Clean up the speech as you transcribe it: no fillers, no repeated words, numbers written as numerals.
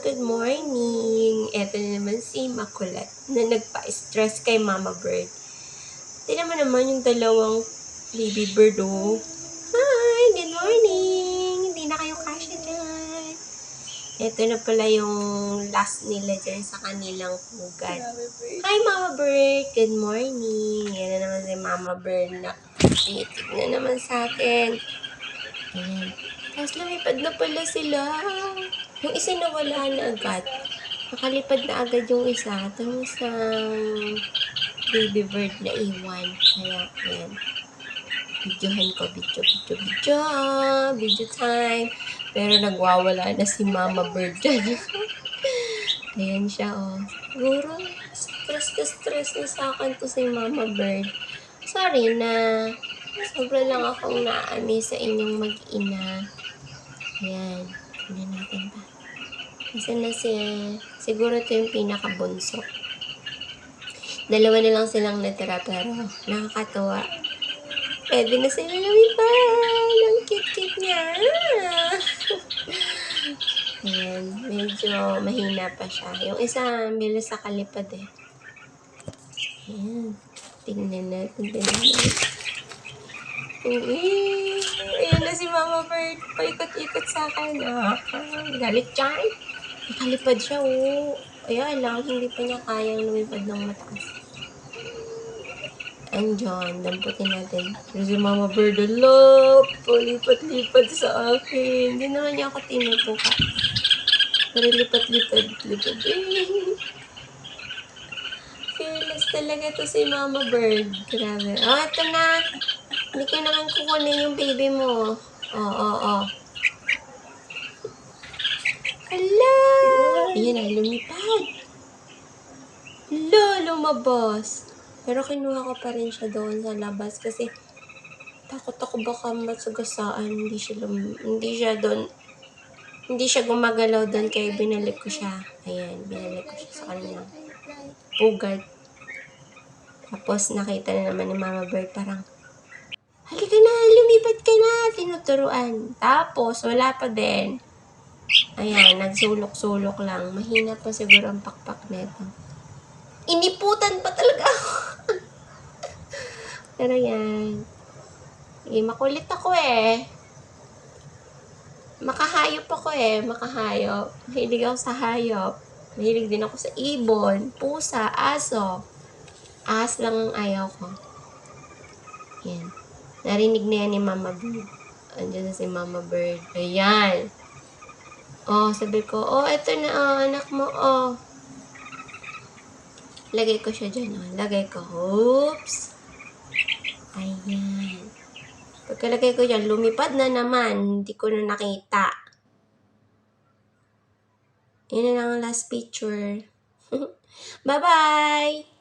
good morning! Eto na naman si Makulat na nagpa-stress kay Mama Bird. Tignan mo naman yung dalawang baby bird, oh. Hi! Good morning! Hindi na kayo kasya dyan. Eto na pala yung last nila dyan sa kanilang pugad. Hi, Mama Bird! Good morning! Yan na naman si Mama Bird na tinitig na naman sa akin. Ayan. Tapos lumipad na pala sila. Yung isa nawala na agad. Nakalipad na agad yung isa. Itong isang baby bird na iwan. Kaya, ayan. Videohan ko. Video time. Pero nagwawala na si Mama Bird dyan. Ayan siya, oh. Siguro, stress na sa akin to si Mama Bird. Sorry na sobra lang akong naami sa inyong mag-ina. Ayan. Tignan natin pa. Kasi na siguro ito yung pinakabunso. Dalawa na lang silang natira pero nakakatawa. Pwede na sila lumipad. Ang cute-cute niya. Ayan. Medyo mahina pa siya. Yung isa, bilis sa kalipad eh. Ayan. Tingnan natin. Ayan na si Mama Bird. Paikot-ikot sa akin. Galit dyan. Nakalipad siya, oh. Kaya lang, hindi pa niya kayang lumipad ng mataas. Andyan, damputin natin. Pero si Mama Bird, palipat-lipat sa akin. Hindi naman niya ako tinutuka. Pero lipat-lipat. Fearless talaga to si Mama Bird. Grabe. Oh, ito na. Hindi ka naman kukunin yung baby mo. Oh. Hala! Ayan na, lumipad. Hala, lumabas. Pero kinuha ko pa rin siya doon sa labas kasi takot ako baka matsagasaan. Hindi siya gumagalaw doon kaya binalik ko siya. Ayan, binalik ko siya sa kanyang pugad. Tapos nakita na naman ni Mama Bird parang, halika na, lumipad ka na, tinuturuan. Tapos, wala pa din. Ayan, nagsulok-sulok lang. Mahina pa siguro ang pakpak nito. Iniputan pa talaga ako. Pero yan. Makulit ako eh. Makahayop ako eh. Mahilig ako sa hayop. Mahilig din ako sa ibon, pusa, aso. Ahas lang ang ayaw ko. Yan. Narinig na yan ni Mama Bird. Andiyan na si Mama Bird. Ayan. Oh, sabi ko, eto na, anak mo, Lagay ko siya dyan, Lagay ko. Oops. Ayan. Pagkalagay ko dyan, lumipad na naman. Hindi ko na nakita. Yan na lang ang last picture. Bye-bye!